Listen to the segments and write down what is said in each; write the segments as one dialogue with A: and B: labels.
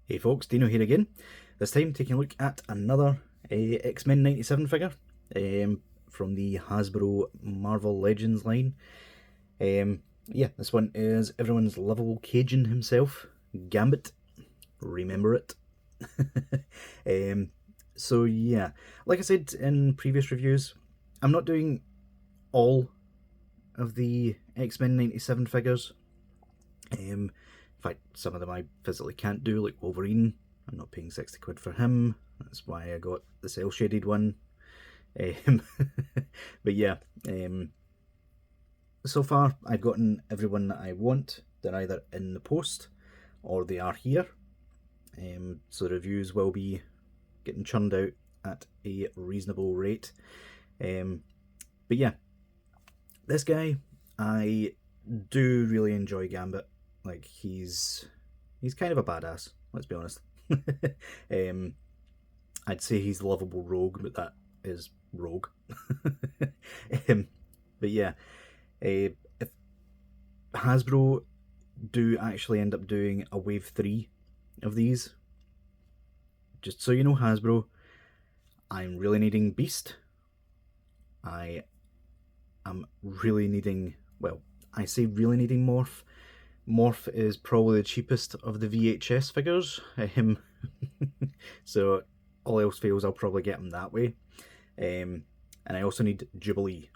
A: Hey folks, Deano here again. This time taking a look at another Xmen 97 figure from the Hasbro Marvel Legends line. Yeah, this one is everyone's lovable Cajun himself, Gambit. Remember it. So yeah, like I said in previous reviews, I'm not doing all of the Xmen 97 figures. In fact, some of them I physically can't do, like Wolverine. I'm not paying 60 quid for him. That's why I got the cel shaded one. But yeah, so far I've gotten everyone that I want. They're either in the post or they are here. So the reviews will be getting churned out at a reasonable rate. But yeah, this guy, I do really enjoy Gambit. Like, he's kind of a badass, let's be honest. I'd say he's the lovable rogue, but that is rogue. But yeah, if Hasbro do actually end up doing a wave 3 of these, just so you know, Hasbro, I'm really needing Beast. I am really needing, well, I say really needing Morph. Morph is probably the cheapest of the VHS figures. So all else fails, I'll probably get him that way. And I also need Jubilee.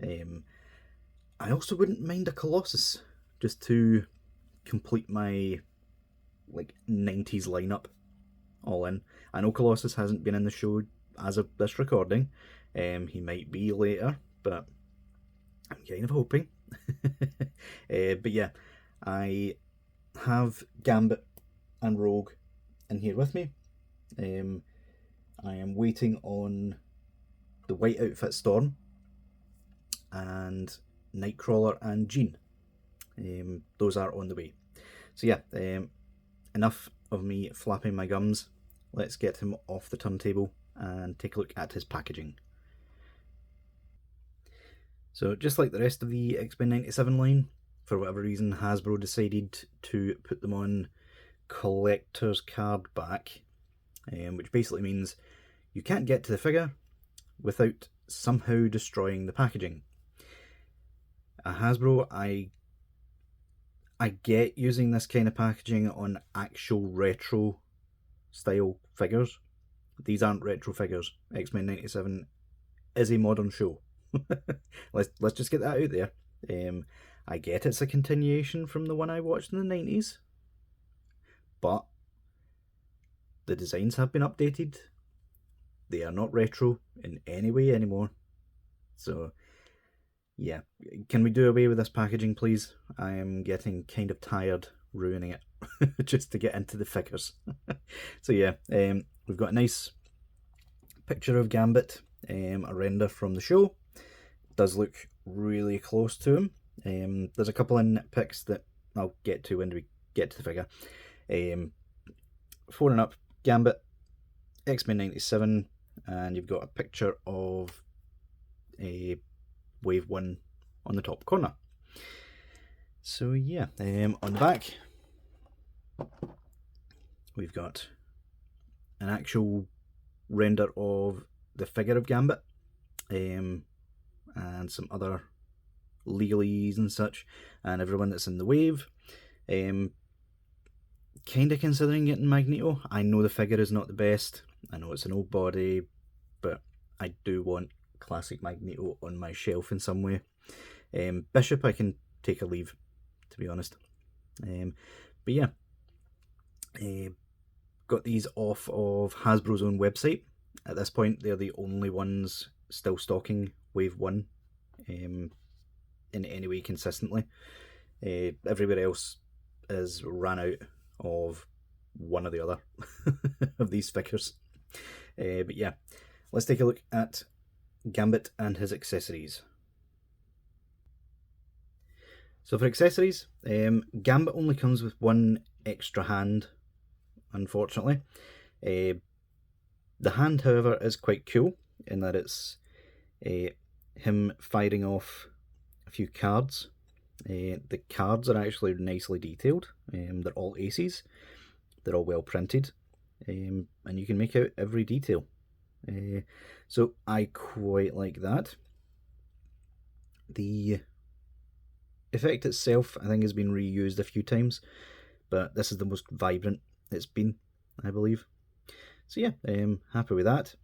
A: I also wouldn't mind a Colossus, just to complete my like 90s lineup all in. I know Colossus hasn't been in the show as of this recording. He might be later, but I'm kind of hoping. But yeah, I have Gambit and Rogue in here with me. I am waiting on the White Outfit Storm and Nightcrawler and Jean. Those are on the way. So yeah, enough of me flapping my gums. Let's get him off the turntable and take a look at his packaging. So just like the rest of the Xmen 97 line, for whatever reason Hasbro decided to put them on collector's card back, which basically means you can't get to the figure without somehow destroying the packaging. Hasbro, I get using this kind of packaging on actual retro style figures. These aren't retro figures. Xmen 97 is a modern show. Let's just get that out there. I get it's a continuation from the one I watched in the 90s, but the designs have been updated. They are not retro in any way anymore. So yeah, can we do away with this packaging, please? I am getting kind of tired ruining it just to get into the figures. So yeah, we've got a nice picture of Gambit, a render from the show. It does look really close to him. There's a couple of nitpicks that I'll get to when we get to the figure. 4 and up, Gambit, Xmen 97, and you've got a picture of a Wave 1 on the top corner. So yeah, on the back we've got an actual render of the figure of Gambit, and some other legalese and such, and everyone that's in the wave. Kind of considering getting Magneto. I know the figure is not the best, I know it's an old body, but I do want classic Magneto on my shelf in some way. Bishop I can take a leave, to be honest. But yeah, got these off of Hasbro's own website. At this point they're the only ones still stocking Wave 1 in any way consistently. Everywhere else is ran out of one or the other of these figures. But yeah, let's take a look at Gambit and his accessories. So for accessories, Gambit only comes with one extra hand, unfortunately. The hand, however, is quite cool in that it's him firing off a few cards. The cards are actually nicely detailed. They're all aces. They're all well printed, and you can make out every detail. So I quite like that. The effect itself, I think, has been reused a few times, but this is the most vibrant it's been, I believe. So yeah, happy with that.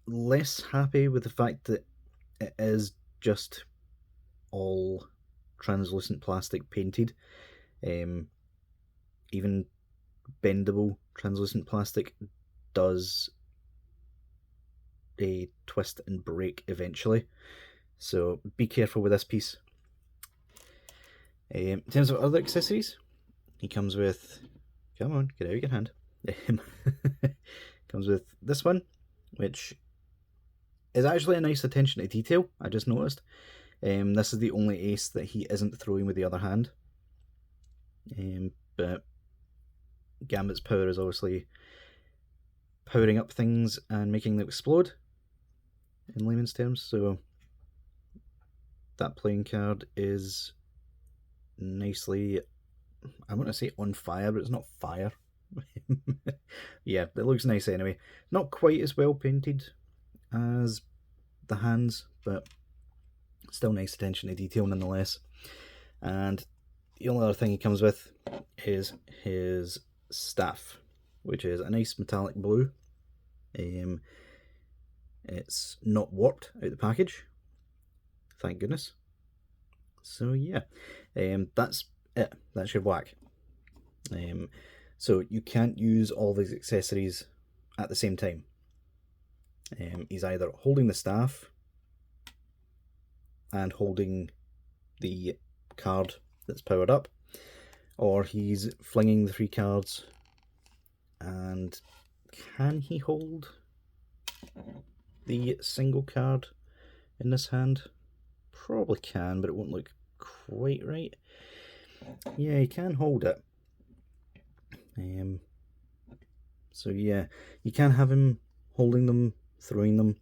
A: Less happy with the fact that it is just all translucent plastic painted. Even bendable translucent plastic does a twist and break eventually, so be careful with this piece. In terms of other accessories, he comes with, come on, get out of your hand. Comes with this one, which is actually a nice attention to detail, I just noticed. This is the only ace that he isn't throwing with the other hand. But Gambit's power is obviously powering up things and making them explode, in layman's terms, so that playing card is nicely, I want to say on fire, but it's not fire. Yeah, it looks nice anyway. Not quite as well painted as the hands, but still nice attention to detail nonetheless. And the only other thing he comes with is his staff, which is a nice metallic blue. It's not warped out the package, thank goodness. So yeah, that's it. That's your whack. So you can't use all these accessories at the same time. He's either holding the staff and holding the card that's powered up, or he's flinging the 3 cards. And can he hold the single card in this hand? Probably can, but it won't look quite right. Yeah, he can hold it. So yeah, you can have him holding them, throwing them,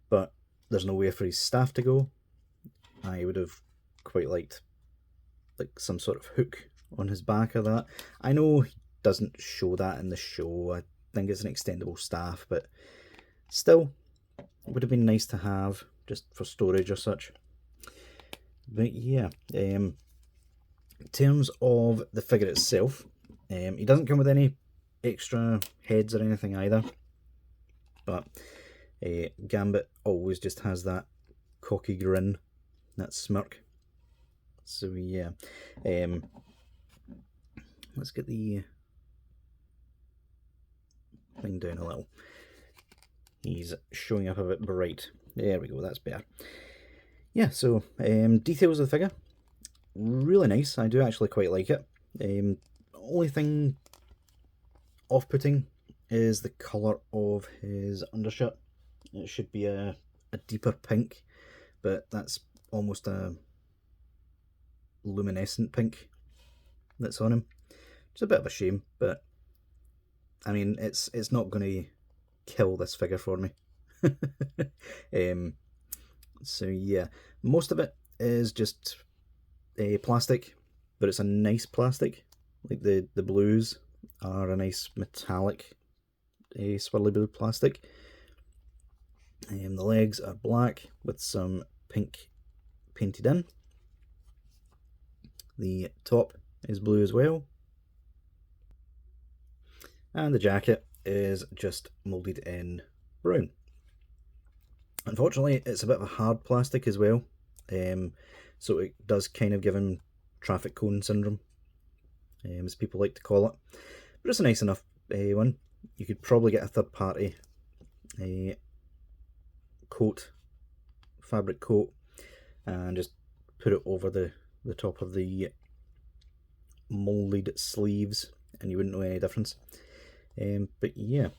A: but there's no way for his staff to go. I would have quite liked like some sort of hook on his back or that. I know he doesn't show that in the show. I think it's an extendable staff, but still, it would have been nice to have just for storage or such. But yeah, in terms of the figure itself, he doesn't come with any extra heads or anything either, but Gambit always just has that cocky grin, that smirk. So yeah, let's get the thing down a little. He's showing up a bit bright. There we go, that's better. Yeah, so details of the figure, really nice. I do actually quite like it. Only thing off-putting is the colour of his undershirt. It should be a deeper pink, but that's almost a luminescent pink that's on him. It's a bit of a shame, but I mean, it's not going to kill this figure for me. So yeah, most of it is just plastic, but it's a nice plastic. Like the blues are a nice metallic swirly blue plastic. The legs are black with some pink painted in. The top is blue as well. And the jacket is just moulded in brown. Unfortunately, it's a bit of a hard plastic as well, so it does kind of give him traffic cone syndrome, as people like to call it. But it's a nice enough one. You could probably get a third party coat, fabric coat, and just put it over the top of the moulded sleeves, and you wouldn't know any difference. But yeah,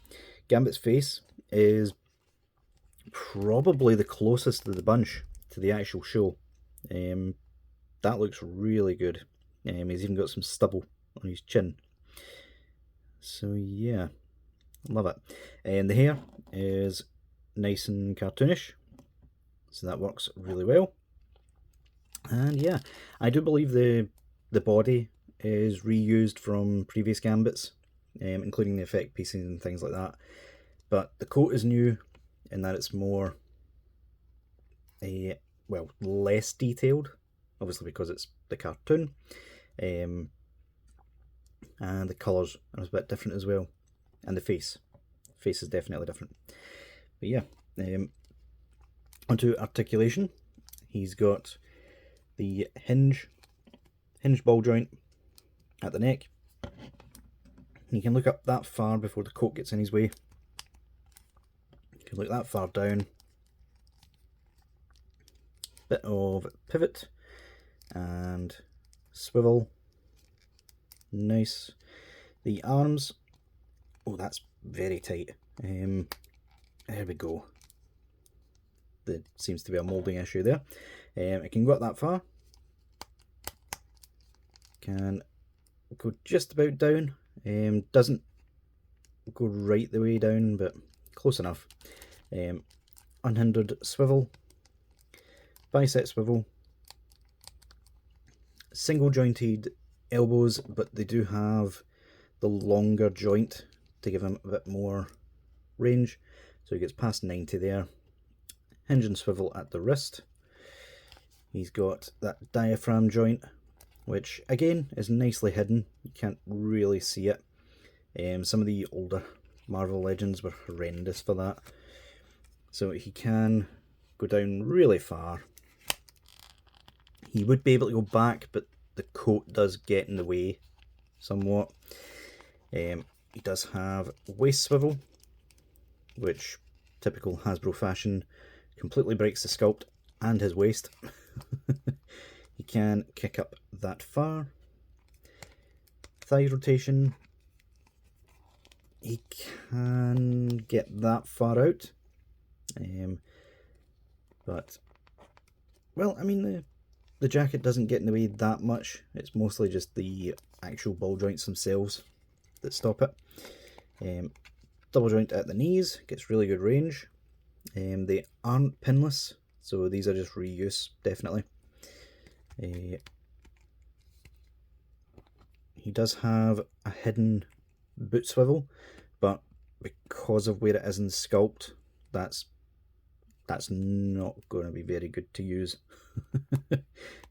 A: Gambit's face is probably the closest of the bunch to the actual show. That looks really good. He's even got some stubble on his chin. So yeah, love it. And the hair is nice and cartoonish, so that works really well. And yeah, I do believe the body is reused from previous Gambits. including the effect pieces and things like that. But the coat is new in that it's more, well, less detailed, obviously because it's the cartoon. And the colours are a bit different as well. And the face is definitely different. But yeah, onto articulation. He's got the hinge ball joint at the neck. He can look up that far before the coat gets in his way. You can look that far down. Bit of pivot and swivel. Nice. The arms, oh, that's very tight. There we go. There seems to be a moulding issue there. It can go up that far. Can go just about down. Doesn't go right the way down, but close enough. Unhindered swivel. Bicep swivel. Single jointed elbows, but they do have the longer joint to give him a bit more range, so he gets past 90 there. Hinge and swivel at the wrist. He's got that diaphragm joint, which again is nicely hidden. You can't really see it. Some of the older Marvel Legends were horrendous for that, so he can go down really far. He would be able to go back, but the coat does get in the way somewhat. He does have waist swivel, which, typical Hasbro fashion, completely breaks the sculpt and his waist. He can kick up that far. Thigh rotation. He can get that far out. But, well, I mean, the jacket doesn't get in the way that much. It's mostly just the actual ball joints themselves that stop it. Double joint at the knees, gets really good range. They aren't pinless, so these are just reuse, definitely. He does have a hidden boot swivel, but because of where it is in the sculpt, that's not going to be very good to use.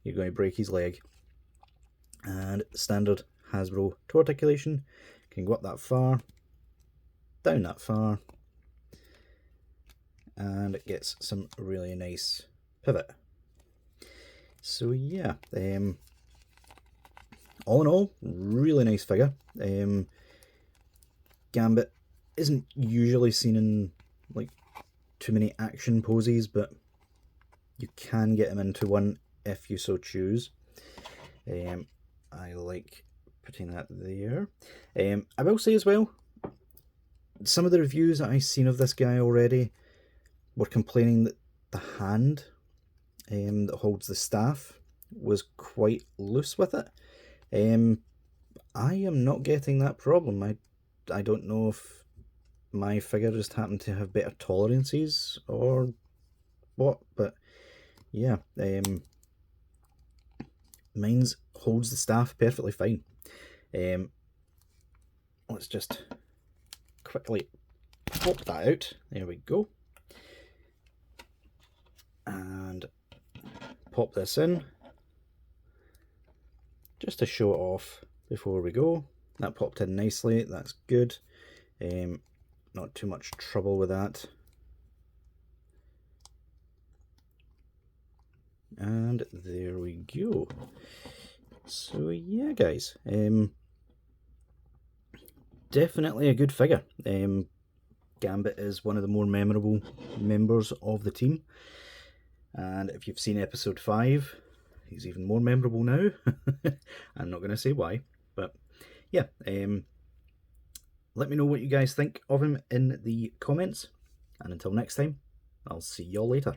A: You're going to break his leg. And standard Hasbro toe articulation, can go up that far, down that far, and it gets some really nice pivot. So yeah, all in all, really nice figure. Gambit isn't usually seen in like too many action poses, but you can get him into one if you so choose. I like putting that there. I will say as well, some of the reviews that I've seen of this guy already were complaining that the hand that holds the staff was quite loose with it. I am not getting that problem. I don't know if my figure just happened to have better tolerances or what, but yeah, mine's holds the staff perfectly fine. Let's just quickly pop that out. There we go. And pop this in just to show it off before we go. That popped in nicely, that's good. Not too much trouble with that. And there we go. So yeah, guys, definitely a good figure. Gambit is one of the more memorable members of the team, and if you've seen episode 5, he's even more memorable now. I'm not going to say why, but yeah, let me know what you guys think of him in the comments, and until next time, I'll see y'all later.